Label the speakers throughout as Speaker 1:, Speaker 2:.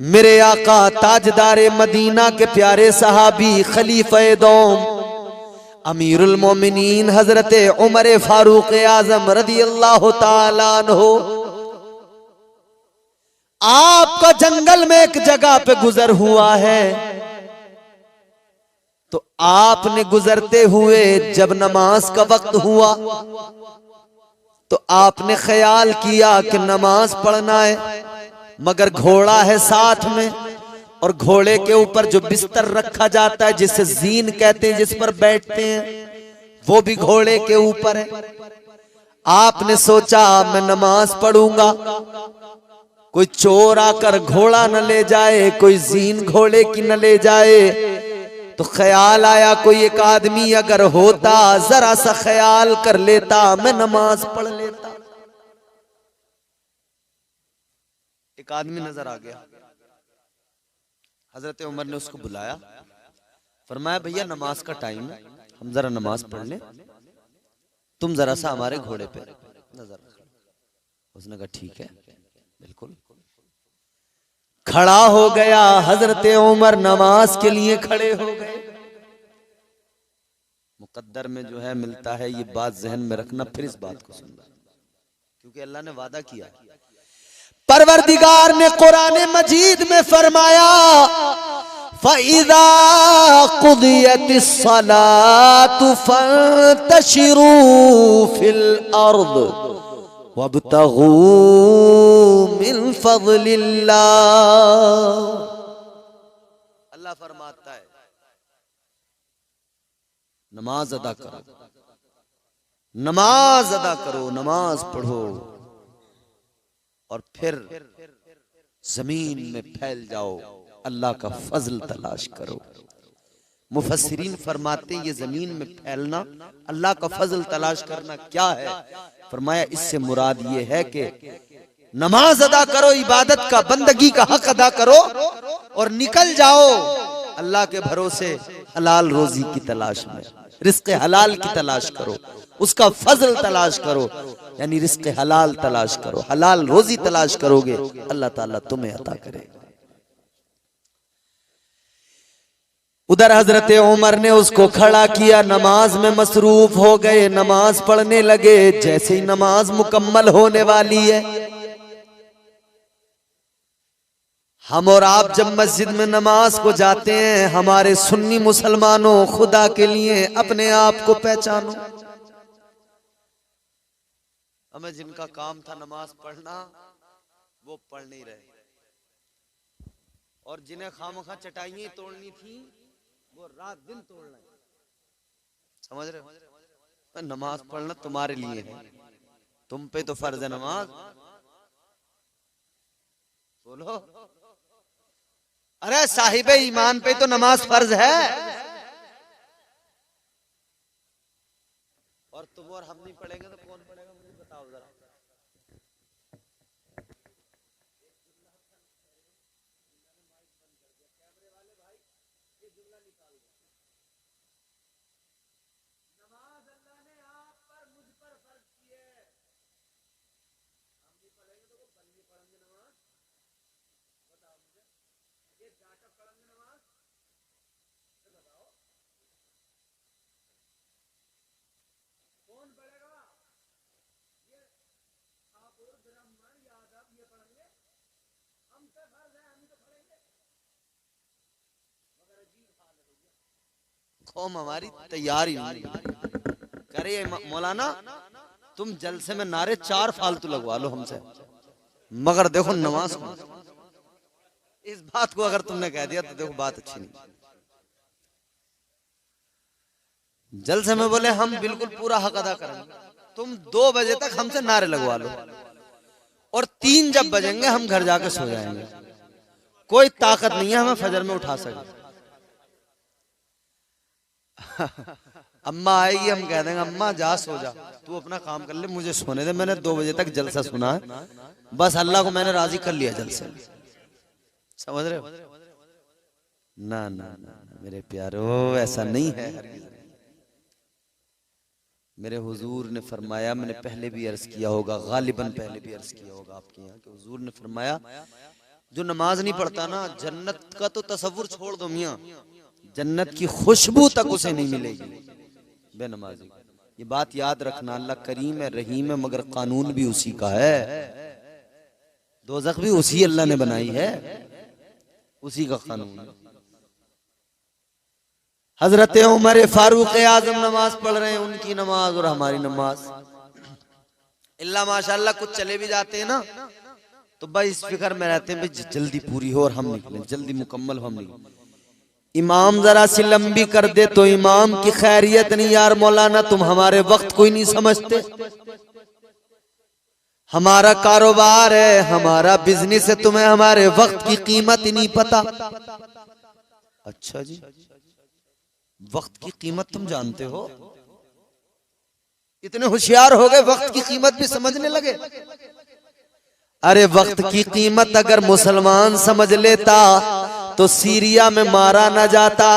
Speaker 1: मेरे आका ताजदारे मदीना के प्यारे सहाबी खलीफे दोम अमीरुल मोमिनीन हजरत उमर फारूक आजम रदी अल्लाह ताला अन्हु, आपका जंगल में एक जगह पे गुजर हुआ है। तो आपने गुजरते हुए जब नमाज का वक्त हुआ तो आपने ख्याल किया कि नमाज पढ़ना है, मगर घोड़ा है साथ में और घोड़े के ऊपर जो बिस्तर रखा जाता है जिसे जीन कहते हैं, जिस पर बैठते हैं, वो भी घोड़े के ऊपर है। आपने सोचा मैं नमाज पढ़ूंगा, कोई चोर आकर घोड़ा न ले जाए, कोई जीन घोड़े की न ले जाए। तो ख्याल आया कोई एक आदमी अगर होता, जरा सा ख्याल कर लेता, मैं नमाज पढ़ लेता। एक आदमी नजर आ गया, हजरत उमर ने उसको बुलाया, फरमाया भैया नमाज का टाइम है, हम जरा नमाज पढ़ लें, तुम जरा सा हमारे घोड़े पे नजर रखो। उसने कहा ठीक है, बिल्कुल। खड़ा हो गया, हजरत उमर नमाज के लिए खड़े हो गए। मुकद्दर में जो है मिलता है, ये बात जहन में रखना, फिर इस बात को सुनना, क्योंकि अल्लाह ने वादा किया। परवरदिगार ने कुरान मजीद में फरमाया फ़इज़ा क़ुदियतिस सलातु फ़ंतशिरू फिल अर्द वब्तगू मिन फ़ज़लिल्लाह। अल्लाह फरमाता है नमाज अदा करो, नमाज अदा करो, नमाज पढ़ो और फिर जमीन में फैल जाओ, अल्लाह का फजल तलाश करो। मुफस्सिरीन फरमाते ये जमीन में फैलना, अल्लाह का फजल तलाश करना क्या है? फरमाया इससे मुराद ये है कि नमाज अदा करो, इबादत का बंदगी का हक अदा करो और निकल जाओ अल्लाह के भरोसे हलाल रोजी की तलाश में, रिज़्क़ हलाल की तलाश करो, उसका फजल तलाश करो, यानी रिज़्क़ हलाल तलाश करो। हलाल रोजी तलाश करोगे, अल्लाह ताला तुम्हें अता करेगा। उधर हजरत उमर ने उसको खड़ा किया, नमाज में मसरूफ हो गए, नमाज पढ़ने लगे। जैसे ही नमाज मुकम्मल होने वाली है, हम और आप जब मस्जिद में नमाज को जाते हैं, हमारे सुन्नी मुसलमानों, खुदा के लिए अपने आप को पहचानो। हमें जिनका काम था नमाज पढ़ना, वो पढ़ नहीं रहे, और जिन्हें खामखा चटाइयां तोड़नी थी, वो रात दिन तोड़ रहे। समझ रहे हो? नमाज पढ़ना तुम्हारे लिए है, तुम पे तो फर्ज है नमाज। बोलो, अरे साहिबे ईमान पे तो नमाज फर्ज है, और तुम और हम नहीं पढ़ेंगे तो कौन पढ़ेगा? मुझे बताओ जरा। कौम हमारी तैयार ही नहीं। करे मौलाना तुम जलसे में नारे 4 फालतू लगवा लो हमसे, मगर देखो नमाज को, इस बात को अगर तुमने कह दिया तो देखो बात अच्छी नहीं। जलसे में बोले हम बिल्कुल पूरा हक अदा करेंगे, तुम 2 बजे तक हमसे नारे लगवा लो, और 3 जब बजेंगे हम घर जाके सो जाएंगे। कोई ताकत नहीं है हमें फजर में उठा सके। अम्मा आएगी, हम कह देंगे अम्मा जा सो जा, तू अपना काम कर ले, मुझे सोने दे, मैंने 2 बजे तक जलसा सुना है, बस अल्लाह को मैंने राजी कर लिया जलसे। समझ रहे हो? ना ना ना मेरे प्यारो, ऐसा नहीं है। मेरे हुजूर ने फरमाया, मैंने पहले भी अर्ज किया होगा, गालिबन पहले भी अर्ज किया होगा आपके यहाँ, कि हुजूर ने फरमाया जो नमाज नहीं पढ़ता ना, जन्नत का तो तसव्वुर छोड़ दो मियाँ, जन्नत की खुशबू तक उसे नहीं मिलेगी बेनमाजी। ये बात याद रखना, अल्लाह करीम है, रहीम है, मगर कानून भी उसी का है। दोज़ख भी उसी अल्लाह ने बनाई है, उसी का कानून है। हजरत उमर फारूक आजम नमाज पढ़ रहे हैं, उनकी नमाज और हमारी नमाज अल्लाह माशाल्लाह कुछ चले भी जाते हैं ना तो भाई इस फिक्र में रहते हैं भाई जल्दी पूरी हो और हम निकलें, जल्दी मुकम्मल हो हम निकलें। इमाम जरा सी लंबी कर दे तो इमाम की खैरियत नहीं, यार मौलाना तुम हमारे वक्त कोई नहीं समझते, हमारा कारोबार है, हमारा बिजनेस है, तुम्हें हमारे वक्त की कीमत ही नहीं पता। अच्छा जी, वक्त की कीमत तुम जानते हो? इतने होशियार हो गए, वक्त की कीमत भी समझने लगे। अरे वक्त की कीमत अगर मुसलमान समझ लेता तो सीरिया में मारा न जाता,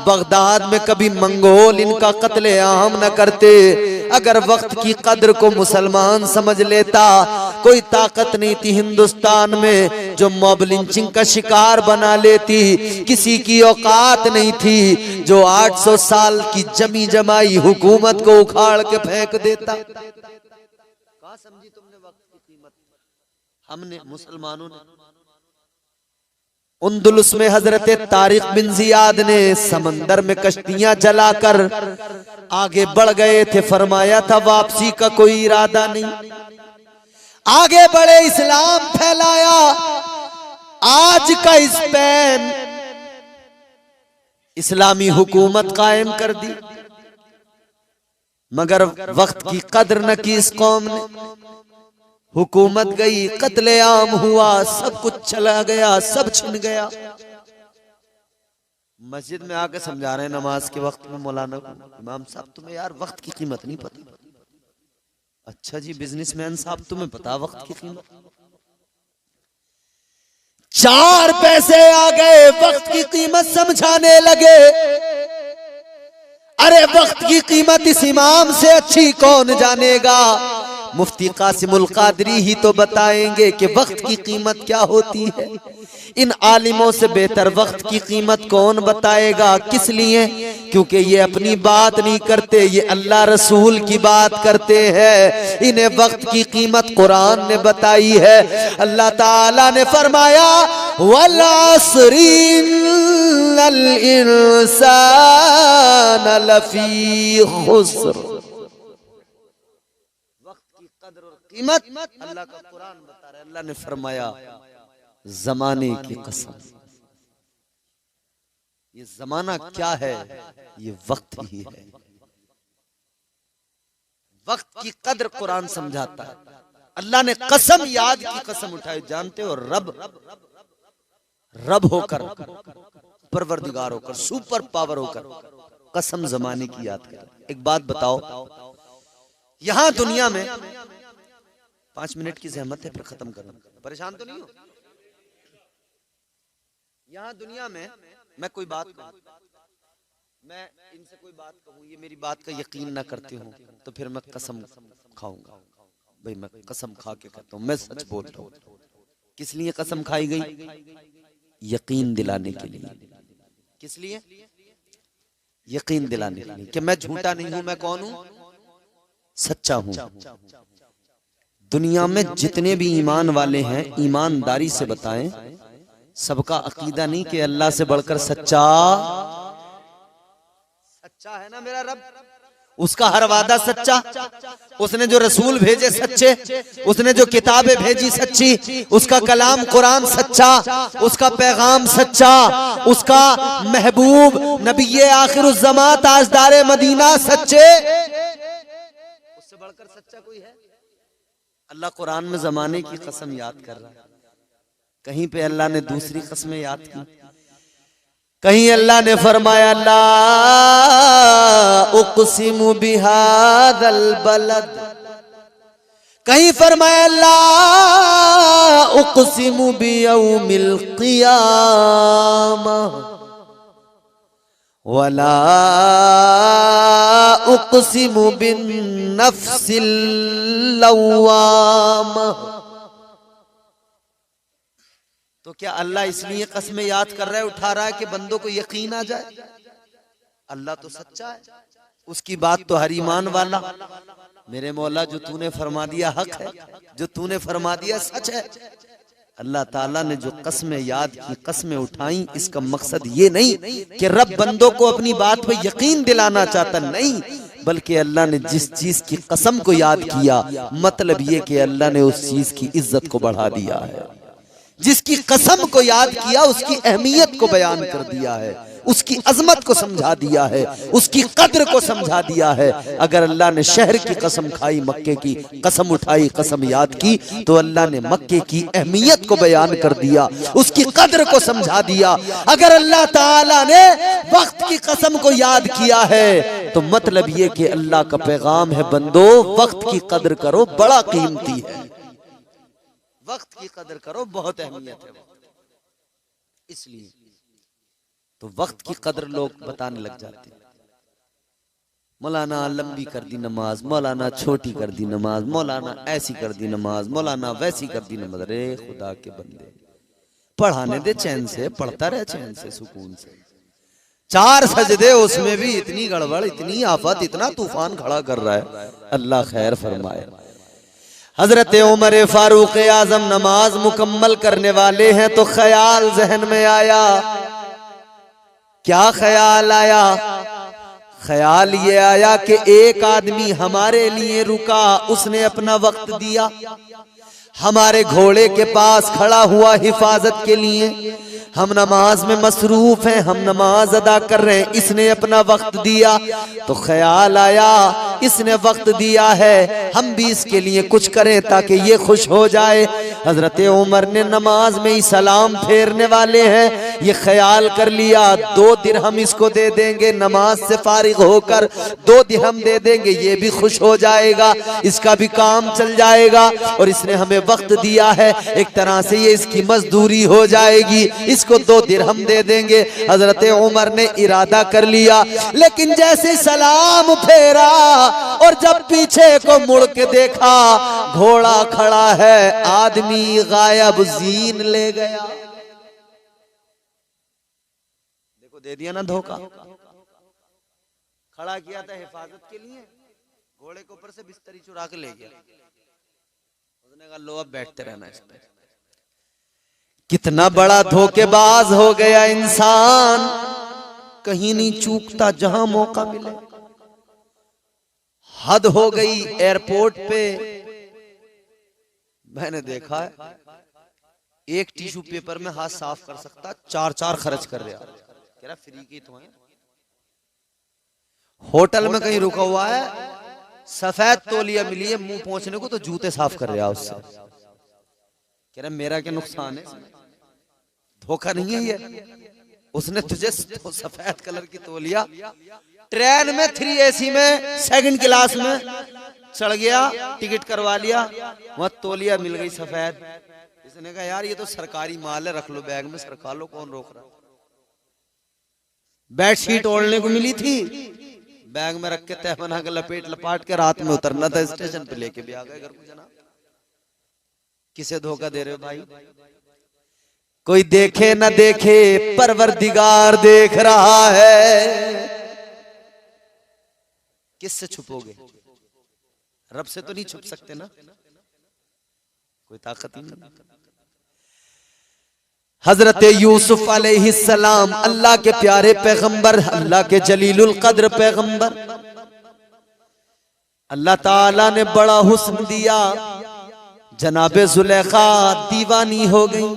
Speaker 1: बगदाद में कभी मंगोल इनका कत्ले आम न करते। अगर वक्त की कद्र को मुसलमान समझ लेता, कोई ताकत नहीं थी हिंदुस्तान में जो मॉब लिंचिंग का शिकार बना लेती, किसी की औकात नहीं थी जो 800 साल की जमी जमाई हुकूमत को उखाड़ के फेंक देता। कहाँ समझी तुमने वक्त की कीमत? हमने, मुसलमानों ने। उंदुलुस में हजरत तारिक बिन जियाद ने समंदर में कश्तियां चलाकर आगे बढ़ गए थे, फरमाया था वापसी का कोई इरादा नहीं। आगे बढ़े, इस्लाम फैलाया, आज का स्पेन इस्लामी हुकूमत कायम कर दी, मगर वक्त की कद्र न की इस कौम ने। हुकूमत गई, कत्लेआम हुआ, सब कुछ चला गया, सब छिन गया। मस्जिद में आके समझा रहे हैं नमाज के वक्त में मौलाना को, इमाम साहब तुम्हें यार वक्त की कीमत नहीं पता। अच्छा जी, बिजनेसमैन साहब तुम्हें पता वक्त की कीमत? 4 पैसे आ गए, वक्त की कीमत समझाने लगे। अरे वक्त की कीमत इस इमाम से अच्छी कौन जानेगा? मुफ्ती कासिमुल कादरी ही तो बताएंगे कि वक्त की कीमत क्या होती है। इन आलिमों से बेहतर वक्त की कीमत कौन बताएगा? किस लिए? क्योंकि ये अपनी बात नहीं करते, ये अल्लाह रसूल की बात करते हैं। इन्हें वक्त की कीमत कुरान ने बताई है। अल्लाह ताला ने फरमाया वल अस्री इन्नल इंसान लफी खुस्र। कीमत अल्लाह का कुरान बता रहा है। अल्लाह ने फरमाया जमाने की कसम, ये जमाना क्या है? ये वक्त ही है। वक्त की कद्र कुरान समझाता है। अल्लाह ने कसम, याद की कसम उठाई। जानते हो रब होकर, परवरदिगार होकर, सुपर पावर होकर कसम जमाने की याद कर। एक बात बताओ, यहां दुनिया में 5 मिनट की जहमत है, फिर खत्म करना, परेशान तो नहीं हो? यहाँ दुनिया में मैं कोई बात कहूं, मैं इनसे कोई बात कहूं, ये मेरी बात का यकीन ना करते हो तो फिर मैं कसम खाऊंगा। भाई मैं कसम खा के कहता हूं, मैं सच बोल रहा हूं। किस लिए कसम खाई गई? यकीन दिलाने के लिए। किस लिए? यकीन दिलाने के लिए कि मैं झूठा नहीं हूं, मैं कौन हूं? सच्चा हूं। दुनिया में जितने भी ईमान वाले हैं, ईमानदारी से बताएं, सबका अकीदा नहीं कि अल्लाह से बढ़कर सच्चा है ना मेरा रब। उसका हर वादा सच्चा, उसने जो रसूल भेजे सच्चे, उसने जो किताबें भेजी सच्ची, उसका कलाम कुरान सच्चा, उसका पैगाम सच्चा, उसका महबूब नबी आखिरुज़्ज़मा ताजदार मदीना सच्चे। उससे बढ़कर सच्चा कोई है? अल्लाह कुरान में जमाने की कसम याद कर रहा है। कहीं पे अल्लाह ने दूसरी कसमें याद की। कहीं अल्लाह ने फरमाया ला उक़सिमु बिहादल बलद, कहीं फरमाया ला उक़सिमु बियौमिल क़ियामह वला उक़सिमु बिन्नफ्सिल लव्वामह। तो क्या अल्लाह इसलिए कसमें याद कर रहा है, उठा रहा है कि बंदों को यकीन आ जाए? अल्लाह तो सच्चा है, उसकी बात तो हर ईमान वाला, मेरे मौला जो तूने फरमा दिया हक है, जो तूने फरमा दिया सच है। अल्लाह ताला ने जो कस्में याद की, कस्में उठाई, इसका मकसद ये नहीं कि रब बंदों को अपनी बात पे यकीन दिलाना चाहता, नहीं, बल्कि अल्लाह ने जिस चीज की कसम को याद किया, मतलब ये कि अल्लाह ने उस चीज की इज्जत को बढ़ा दिया है। जिसकी कसम को याद किया उसकी अहमियत को बयान कर दिया है, उसकी अजमत को समझा दिया है, उसकी कद्र को समझा दिया है। अगर अल्लाह ने शहर की कसम खाई, मक्के की कसम उठाई, कसम याद की, तो अल्लाह ने मक्के की अहमियत को बयान कर दिया, उसकी कद्र को समझा दिया। अगर अल्लाह ताला ने वक्त की कसम को याद किया है, तो मतलब ये कि अल्लाह का पैगाम है, बंदो वक्त की कद्र करो, बड़ा कीमती है, वक्त की कदर करो, बहुत अहमियत है। इसलिए तो वक्त की कदर लोग बताने लग जाते हैं। मौलाना लंबी कर दी नमाज, मौलाना छोटी कर दी नमाज, मौलाना ऐसी कर दी नमाज, मौलाना वैसी कर दी नमाज। अरे खुदा के बंदे, पढ़ाने दे चैन से, पढ़ता रहे चैन से, सुकून से। 4 सजदे, उसमें भी इतनी गड़बड़, इतनी आफत, इतना तूफान खड़ा कर रहा है। अल्लाह खैर फरमाए। हजरत उमर फारूक आजम नमाज मुकम्मल करने वाले हैं तो ख्याल जहन में आया। क्या ख्याल आया? ख्याल ये आया कि एक आदमी हमारे लिए रुका, उसने अपना वक्त दिया, हमारे घोड़े के पास खड़ा हुआ हिफाजत के लिए। हम नमाज में मसरूफ हैं, हम नमाज अदा कर रहे हैं, इसने अपना वक्त दिया। तो ख्याल आया इसने वक्त दिया है, हम भी इसके लिए कुछ करें ताकि ये खुश हो जाए। हजरत उमर ने नमाज में ही सलाम फेरने वाले हैं, ये ख्याल कर लिया 2 दिरहम इसको दे देंगे, नमाज से फारिग होकर 2 दिरहम दे देंगे, ये भी खुश हो जाएगा, इसका भी काम चल जाएगा। और इसने हमें वक्त दिया है, एक तरह से ये इसकी मजदूरी हो जाएगी, इसको 2 दिरहम दे देंगे। हजरत उमर ने इरादा कर लिया, लेकिन जैसे सलाम फेरा और जब पीछे को मुड़ के देखा, घोड़ा खड़ा है, आदमी गायब, जीन ले गया। देखो दे दिया ना धोखा, खड़ा किया था हिफाजत के लिए, घोड़े के ऊपर से बिस्तरी चुरा के ले गया। उसने कहा लो अब बैठते रहना इस पे। कितना बड़ा धोखेबाज हो गया इंसान, कहीं नहीं चूकता जहां मौका मिले। हद हो गई एयरपोर्ट पे, मैंने देखा है एक टिश्यू पेपर में हाथ साफ कर सकता, 4-4 खर्च कर रहा, कह रहा फ्री की तो है। होटल में कहीं रुका हुआ है, सफेद तौलिया मिली है, मुंह पहुंचने को तो जूते साफ कर रहा उससे, कह रहा मेरा क्या नुकसान है, धोखा नहीं है ये। उसने तुझे सफेद कलर की तौलिया, ट्रेन में 3 AC में 2nd क्लास में चढ़ गया, टिकट करवा लिया, वहां तौलिया मिल गई सफेद। इसने कहा यार ये तो सरकारी माल है, रख लो बैग में, सरकार लो, कौन रोक रहा। बेडशीट ओढ़ने को मिली थी, बैग में रख के तह बना के लपेट लपाट के रात में उतरना था स्टेशन पे, लेके भी आ गए घर को। जनाब किसे धोखा दे रहे हो भाई? कोई देखे ना देखे, परवरदिगार देख रहा है। किससे छुपोगे? रब से तो नहीं छुप सकते ना, कोई ताकत ही नहीं। हजरत यूसुफ अलैहिस्सलाम अल्लाह के प्यारे पैगंबर, अल्लाह के जलीलुल कद्र पैगंबर, अल्लाह ताला ने बड़ा हुस्न दिया। जनाबे जुलेखा दीवानी हो गई।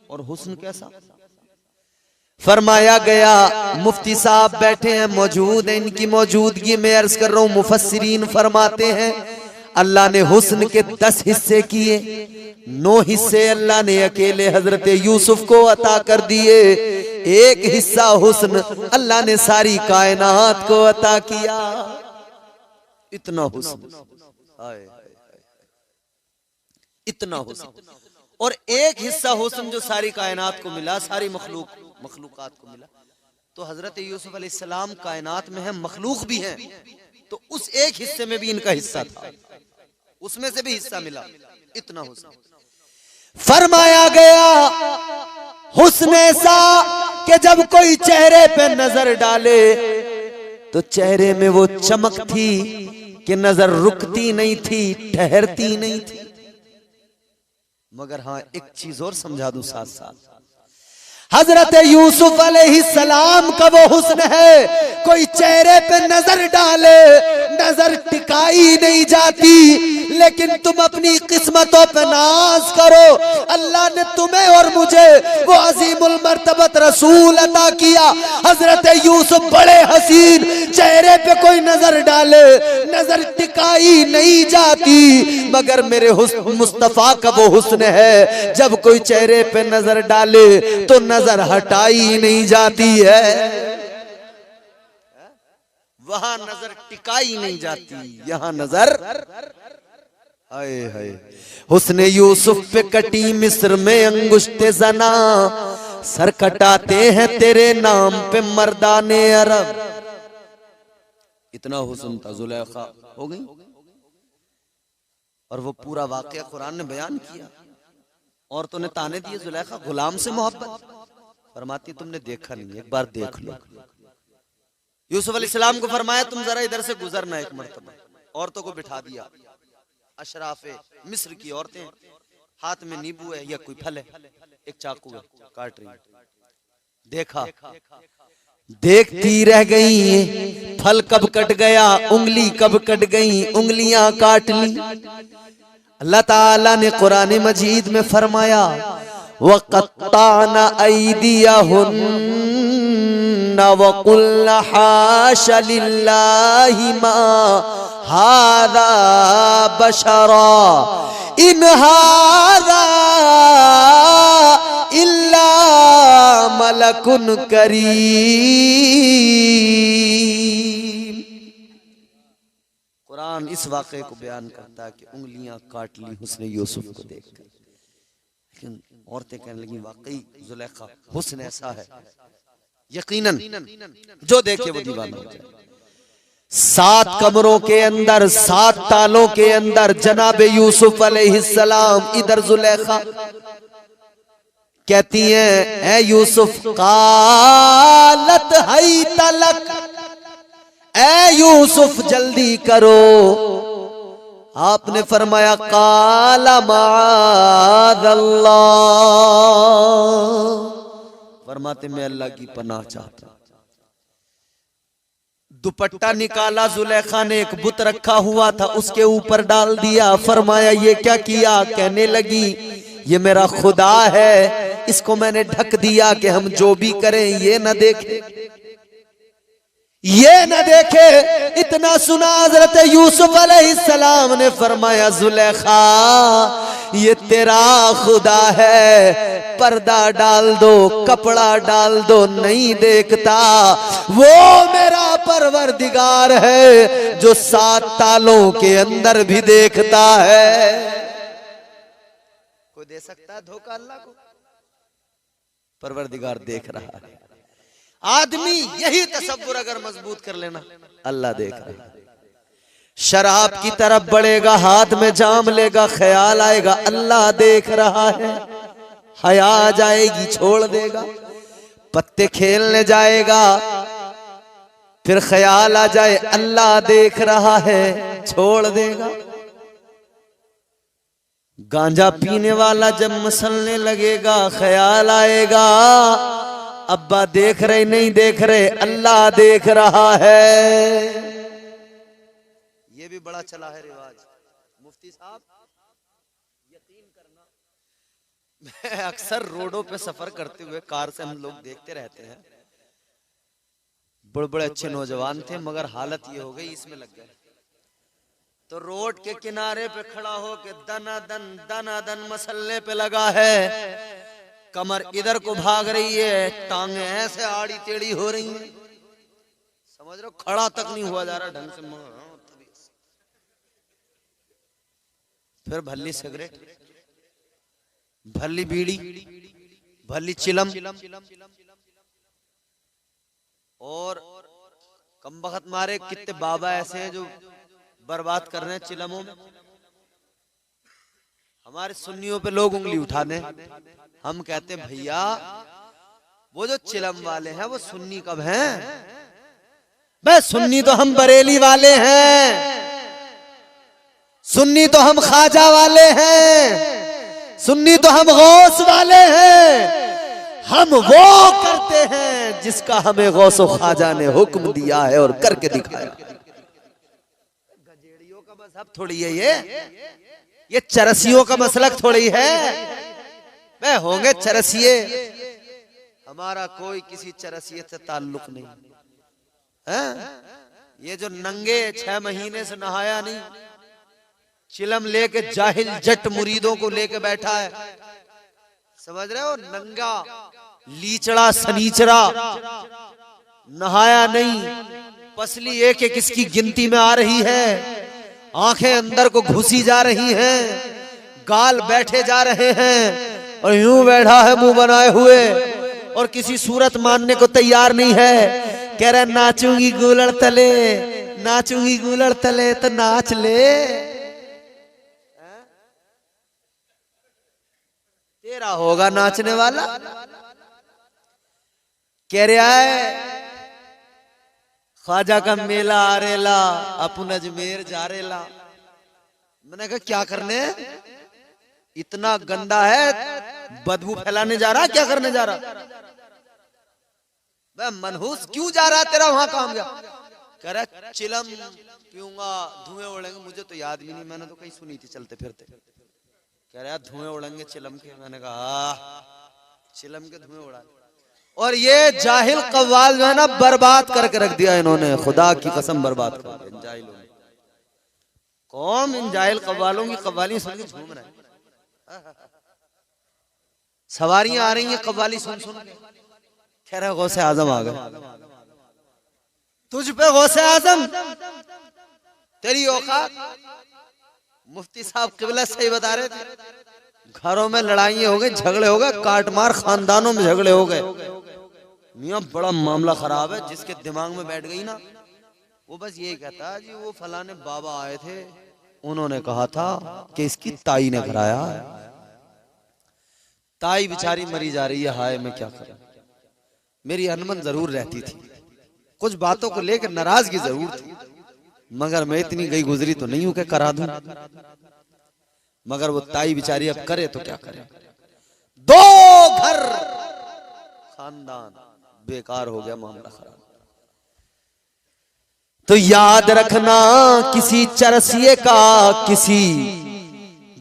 Speaker 1: और हुस्न कैसा? फरमाया गया, मुफ्ती साहब बैठे हैं, मौजूद हैं, इनकी मौजूदगी में अर्ज कर रहा हूं, मुफस्सिरीन फरमाते हैं अल्लाह ने हुस्न के 10 हिस्से किए, 9 हिस्से अल्लाह ने अकेले हजरत यूसुफ को अता कर दिए, 1 हिस्सा हुस्न अल्लाह ने सारी कायनात को अता किया। इतना हुस्न, इतना हुस्न। और 1 हिस्सा हुस्न जो सारी कायनात को मिला, सारी मखलूकात को मिला। तो हजरत यूसुफ अलैहिस्सलाम कायनात में है, मखलूक भी हैं, तो उस 1 हिस्से में भी इनका हिस्सा था, उसमें से भी हिस्सा मिला। इतना हुस्न। फरमाया गया हुस्न ऐसा कि जब कोई चेहरे पे नजर डाले तो चेहरे में वो चमक थी कि नजर रुकती नहीं थी, ठहरती नहीं थी। मगर हाँ, एक चीज और समझा दूं साथ साथ, हजरत यूसुफ अलैहिस्सलाम का वो हुस्न है, कोई चेहरे पे नजर डाले नजर टिकाई नहीं जाती। लेकिन तुम अपनी किस्मतों पे नाज करो, अल्लाह ने तुम्हें और मुझे वो अजीमुल मर्तबत रसूल अता किया। हजरत यूसुफ बड़े हसीन, चेहरे पे कोई नजर डाले नजर टिकाई नहीं जाती। मगर मेरे मुस्तफा का वो हुस्न है, जब कोई चेहरे पे नजर डाले तो नजर हटाई नहीं जाती है, वहां नजर टिकाई नहीं जाती, यहां नजर। हाय हाय, हुस्ने यूसुफ पे कटी मिस्र में अंगुश्ते जना, सर कटाते हैं तेरे नाम पे मर्दाने अरब। इतना हुस्न था जुलेखा हो गई। और वो पूरा वाकया कुरान ने बयान किया। औरतों ने ताने दिए, जुलेखा गुलाम से मोहब्बत, फरमाती तुमने देखा नहीं, एक बार देख लो। यूसुफ अलैहिस्सलाम को फरमाया तुम जरा इधर से गुजरना एक मर्तबा। औरतों को बिठा दिया, अशराफे मिस्र की औरतें, हाथ में नींबू है या कोई फल है, एक चाकू है, काट रही। देखा, देखती रह गई, फल कब कट गया, उंगली कब कट गई, उंगलियां काट ली। अल्लाह ताला ने कुरान मजीद में फरमाया वक़त्ताना ऐदियहुन्ना वक़ुल्ना हाशा लिल्लाहि मा हादा बशरा इन हादा इल्ला मलकुन करीम। कुरान इस वाक़े को बयान करता है कि उंगलियां काट ली हुस्न यूसुफ को देखकर। लेकिन औरतें कहने लगी वाकई जुलेखा हुस्न ऐसा है, यकीनन जो देखे वो दीवाना हो जाए। 7 कमरों के अंदर, 7 तालों के अंदर जनाब यूसुफ अलैहिस्सलाम, इधर जुलेखा कहती हैं ऐ यूसुफ कालत हई तलक, ऐ यूसुफ जल्दी करो। आपने फरमाया काला माअल्लाह, फरमाते मैं अल्लाह की पनाह चाहता। दुपट्टा निकाला, जुलेखा ने एक बुत रखा हुआ था उसके ऊपर डाल दिया। फरमाया ये क्या किया? कहने लगी ये मेरा खुदा है, इसको मैंने ढक दिया कि हम जो भी करें ये न देखे, ये न देखे। इतना सुना हजरत यूसुफ अलैहिस्सलाम ने फरमाया जुलेखा ये तेरा खुदा है, पर्दा डाल दो, कपड़ा डाल दो, नहीं देखता। वो मेरा परवरदिगार है जो 7 तालों के अंदर भी देखता है। कोई दे सकता है धोखा अल्लाह को? परवरदिगार देख रहा है। आदमी यही तसव्वुर अगर मजबूत कर लेना, अल्लाह देख रहा है। शराब की तरफ बढ़ेगा, हाथ में जाम लेगा, ख्याल आएगा अल्लाह देख रहा है, हया आ जाएगी छोड़ देगा। पत्ते खेलने जाएगा, फिर ख्याल आ जाए अल्लाह देख रहा है, छोड़ देगा। गांजा पीने वाला जब मसलने लगेगा, ख्याल आएगा अब्बा देख रहे नहीं देख रहे, अल्लाह देख रहा है। ये भी बड़ा चला है रिवाज। मुफ्ती साहब यकीन करना, मैं अक्सर रोडों पे सफर करते हुए कार से हम लोग देखते रहते हैं, बड़े बड़े अच्छे नौजवान थे मगर हालत ये हो गई इसमें लग गए। तो रोड के किनारे पे खड़ा हो के दनादन मसल्ले पे लगा है, कमर इधर को भाग रही है, टांगे ऐसे आड़ी टेढ़ी हो रही हैं, समझ रहे हो, खड़ा तक नहीं हुआ जा रहा ढंग से। फिर भल्ली सिगरेट, भल्ली बीड़ी, भल्ली चिलम, और कम वक्त मारे कितने बाबा ऐसे हैं जो बर्बाद कर रहे हैं चिलमों में। हमारे सुन्नियों पे लोग उंगली उठाने, हम कहते हैं भैया वो जो चिलम वाले हैं वो सुन्नी कब हैं? बे सुन्नी तो हम बरेली वाले हैं, सुन्नी तो हम ख्वाजा वाले हैं, सुन्नी तो हम गौस वाले हैं। हम वो करते हैं जिसका हमें गौस और ख्वाजा ने हुक्म दिया है और करके दिखाया। गजेड़ियों का मजहब थोड़ी है ये चरसियों का मसलक थोड़ी है। वे होंगे चरसिए, हमारा कोई किसी चरसिए से ताल्लुक नहीं है। ये जो नंगे 6 महीने से नहाया नहीं, चिलम लेके जाहिल जट मुरीदों को लेके बैठा है, समझ रहे हो? नंगा लीचड़ा सनीचरा, नहाया नहीं, पसली एक एक इसकी गिनती में आ रही है, आंखें अंदर को घुसी जा रही हैं, गाल बैठे जा रहे हैं, और यूं बैठा है मुंह बनाए हुए और किसी सूरत मानने को तैयार नहीं है। कह रहा नाचूंगी गुलड़ तले, नाचूंगी गुलड़ तले, तो नाच ले, तेरा होगा नाचने वाला। कह रहा है ख्वाजा का मेला आ रेला, अपन अजमेर जा रेला। मैंने कहा क्या करने, इतना गंदा है, बदबू फैलाने जा रहा, क्या करने जा रहा? मनहूस क्यों जा रहा, तेरा वहां काम गया? कह रहा चिलम पीऊंगा, धुएं उड़ेंगे। मुझे तो याद भी नहीं, मैंने तो कहीं सुनी थी चलते फिरते। कह रहा धुएं उड़ेंगे चिलम के। मैंने कहा चिलम के धुएं उड़ा। और ये जाहिल कव्वाल जो है ना, बर्बाद करके रख दिया इन्होंने, खुदा की कसम बर्बाद कर दिया इन जाहिलों ने। कौन इन जाहिल कव्वालों की कव्वाली सुन के झूम रहे हैं? सवारियां आ रही हैं कव्वाली सुन सुन के। कह रहे गौसे आजम आ गए, तुझ पे गौसे आजम, तेरी औकात। मुफ्ती साहब किबला सही बता रहे थे, घरों में लड़ाइयां हो गई, झगड़े हो गए, काट मार खानदानों में झगड़े हो गए। मियां बड़ा मामला खराब है। जिसके दिमाग में बैठ गई ना, वो बस यही कहता है जी वो फलाने बाबा आए थे, उन्होंने कहा था कि इसकी ताई ने कराया। ताई बेचारी मरी जा रही है, हाय मैं क्या करूं। मेरी अनमन जरूर रहती थी, कुछ बातों को लेकर नाराजगी जरूर थी, मगर मैं इतनी गई गुजरी तो नहीं हूं कि करा दूं। मगर वो ताई बेचारी अब करे तो क्या करे। 2 घर खानदान बेकार हो गया, मामला खराब। तो याद रखना, किसी चरसिए का, किसी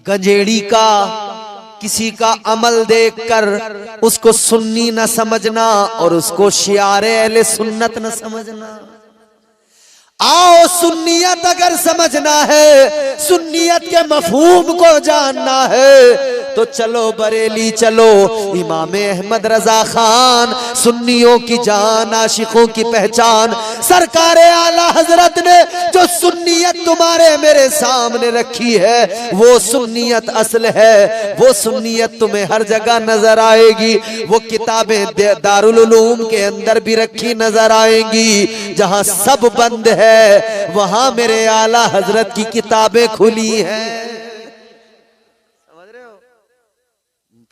Speaker 1: गंजेड़ी का, किसी का अमल देखकर उसको सुन्नी न समझना और उसको शियारे अहले सुन्नत न समझना। आओ सुन्नियत अगर समझना है, सुन्नियत के मफहूम को जानना है, तो चलो बरेली चलो। इमाम अहमद रजा खान सुन्नियों की जान, आशिकों की पहचान, सरकार आला हजरत ने जो सुन्नियत तुम्हारे मेरे सामने रखी है, वो सुन्नियत असल है। वो सुन्नियत तुम्हें हर जगह नजर आएगी। वो किताबें दारुल उलूम के अंदर भी रखी नजर आएंगी। जहां सब बंद है वहां मेरे आला हजरत की किताबें खुली हैं। समझ रहे हो?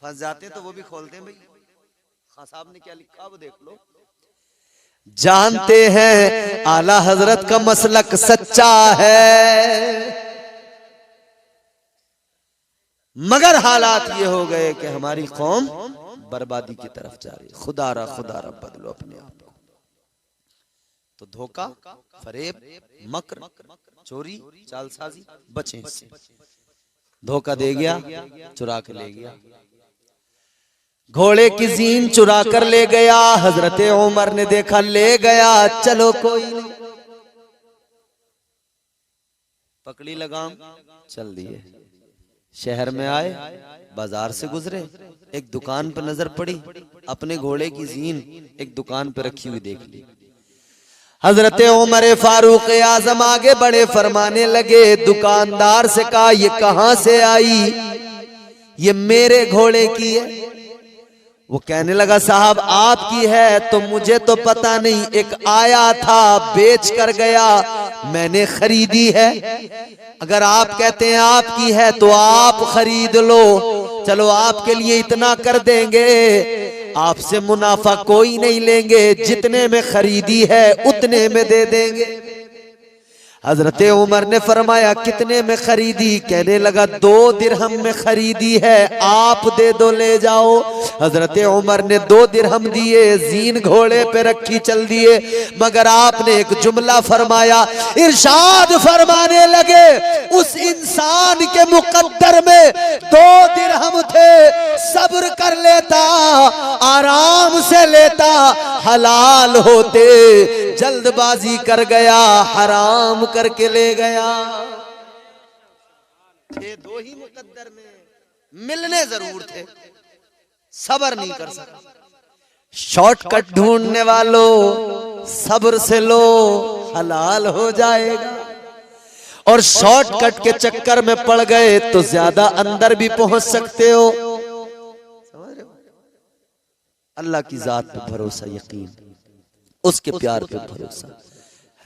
Speaker 1: फंस जाते तो वो भी खोलते हैं। भाई खान साहब ने क्या लिखा वो देख लो। जानते हैं आला हजरत का मसलक सच्चा है, मगर हालात ये हो गए कि हमारी कौम बर्बादी की तरफ जा रही है। खुदारा बदलो अपने आप को। तो धोखा, फरेब, मकर, चोरी, चालसाजी, बचें इससे। धोखा दे गया, चुरा के ले गया। घोड़े की जीन चुरा कर ले गया। हजरत उमर ने देखा, ले गया, चलो कोई नहीं, पकड़ी लगाम, चल दिए। शहर में आए, बाजार से गुजरे, एक दुकान पर नजर पड़ी, अपने घोड़े की जीन एक दुकान पर रखी हुई देख ली। हजरत उमर फारूक आजम आगे बड़े, फरमाने लगे, दुकानदार से कहा ये कहां से आई? ये मेरे घोड़े की है। वो कहने लगा साहब आपकी है तो मुझे तो पता नहीं, एक आया था बेच कर गया, मैंने खरीदी है। अगर आप कहते हैं आपकी है तो आप खरीद लो, चलो आपके लिए इतना कर देंगे, आपसे मुनाफा कोई नहीं लेंगे, जितने में खरीदी है उतने में दे देंगे। हजरत उमर ने फरमाया कितने में खरीदी? कहने लगा 2 दिरहम में खरीदी है, आप दे दो ले जाओ। हजरत उमर ने 2 दिरहम दिए, जीन घोड़े पे रखी चल दिए। मगर आपने एक जुमला फरमाया, इरशाद फरमाने लगे उस इंसान के मुकद्दर में 2 दिरहम थे, सब्र कर लेता, आराम से लेता, हलाल होते, जल्दबाजी कर गया, हराम करके ले गया। थे 2 ही मुकद्दर में, मिलने जरूर थे, सब्र नहीं कर सका। शॉर्टकट ढूंढने वालों, सब्र से लो, हलाल हो जाएगा। और शॉर्टकट के चक्कर में पड़ गए तो ज्यादा अंदर भी पहुंच सकते हो। समझ रहे हो? अल्लाह की जात पे भरोसा, यकीन, उसके प्यार पे भरोसा।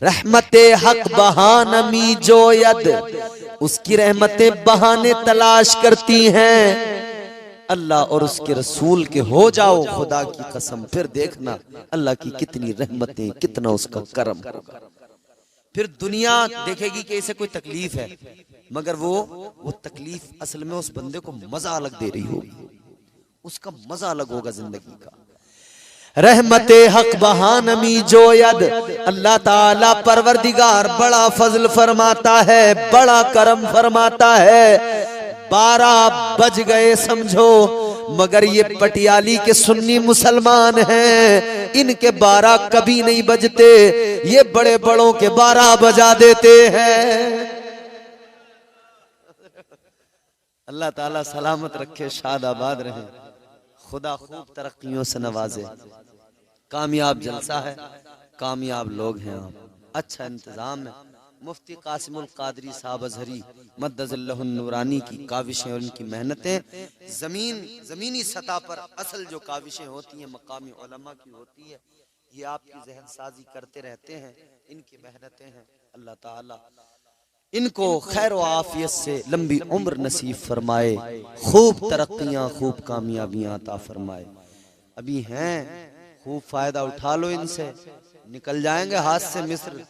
Speaker 1: रहमते हक बहानमी जो यद, उसकी रहमतें बहाने तलाश करती हैं। अल्लाह और उसके रसूल के हो जाओ खुदा की कसम, फिर देखना अल्लाह की कितनी रहमतें, कितना उसका करम होगा। फिर दुनिया देखेगी कि इसे कोई तकलीफ है, मगर वो तकलीफ असल में उस बंदे को मजा अलग दे रही होगी, उसका मजा अलग होगा जिंदगी का। रहमते हक बहानमी जो यद, अल्लाह ताला परवरदिगार बड़ा फजल फरमाता है, बड़ा करम फरमाता है। 12 बज गए समझो, मगर ये पटियाली के सुन्नी मुसलमान हैं, इनके 12 कभी नहीं बजते, ये बड़े बड़ों के 12 बजा देते हैं। अल्लाह ताला सलामत रखे, शाद आबाद रहे, खुदा खूब तरक्कियों से नवाजे। कामयाब जलसा है, कामयाब लोग हैं आप, अच्छा इंतजाम है। मुफ्ती कासिमुल कादरी साहब अजहरी मद्दज़ल्लहुन नूरानी की काविशें और इनकी मेहनतें जमीनी सतह पर असल जो काविशें होती हैं मकामी उलमा की होती है, ये आपकी जहन साजी करते रहते हैं, इनकी मेहनतें हैं। अल्लाह ताला इनको खैर व आफियत से लंबी उम्र नसीब फरमाए, खूब तरक्कियां, खूब कामयाबियां अता फरमाए। अभी हैं, खूब फायदा उठा लो इनसे, निकल जाएंगे हाथ से मिस्र,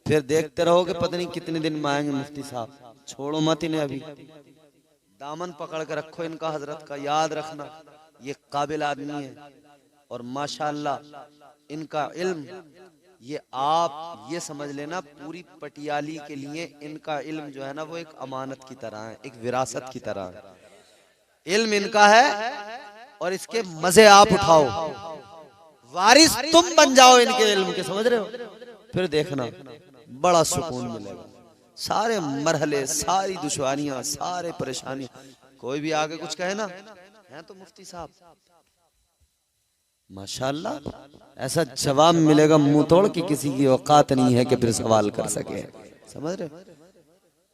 Speaker 1: फिर देखते रहोगे पता नहीं कितने दिन में आएंगे मुफ्ती साहब। छोड़ो मत इन्हें, अभी दामन पकड़ कर रखो इनका, हजरत का याद रखना, ये काबिल आदमी है। और माशाअल्लाह इनका इल्म, ये आप ये समझ लेना पूरी पटियाली के लिए इनका इल्म जो है ना वो एक अमानत की तरह है, एक विरासत की तरह है। इल्म इनका है और इसके मजे आप उठाओ, वारिस तुम बन जाओ इनके इल्म के, समझ रहे हो? फिर देखना बड़ा सुकून मिलेगा। सारे मरहले, सारी दुश्वारियां, सारे परेशानियां, कोई भी आगे कुछ कहे ना, है तो मुफ्ती साहब माशाअल्लाह, ऐसा जवाब मिलेगा मुंह तोड़ कि किसी की औकात नहीं है कि फिर सवाल कर सके, समझ रहे?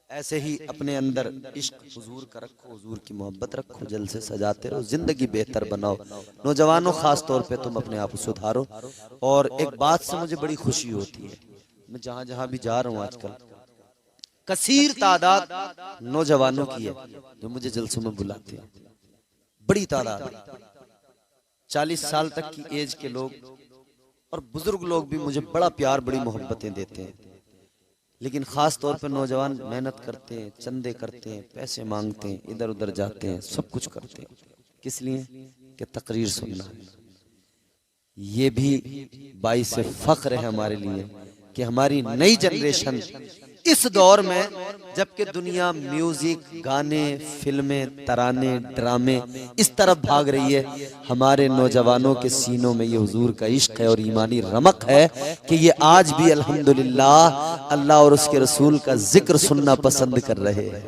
Speaker 1: ऐसे ही अपने अंदर इश्क हुजूर का रखो, हुजूर की मोहब्बत रखो, जल से सजाते रहो, जिंदगी बेहतर बनाओ। नौजवानों खास तौर पे तुम अपने आप को सुधारो। और एक बात से मुझे बड़ी खुशी होती है, मैं जहां जहां भी जा रहा हूँ आजकल कसीर तादाद नौजवानों की है जो मुझे जलसों में बुलाते हैं, बड़ी तादाद, 40 साल तक की एज के लोग और बुजुर्ग लोग भी मुझे बड़ा प्यार, बड़ी मोहब्बतें देते हैं। लेकिन खास तौर पर नौजवान मेहनत करते हैं, चंदे करते हैं, पैसे मांगते हैं, इधर उधर जाते हैं, सब कुछ करते हैं, किस लिए? कि तकरीर सुनना। ये भी बाइस फख्र है हमारे लिए कि हमारी नई जनरेशन इस दौर में, जबकि दुनिया म्यूजिक, गाने, फिल्में, तराने, ड्रामे इस तरफ भाग रही है, हमारे नौजवानों के सीनों में ये हुजूर का इश्क है और ईमानी रमक है कि ये आज भी अल्हम्दुलिल्लाह अल्लाह और उसके रसूल का जिक्र सुनना पसंद कर रहे हैं।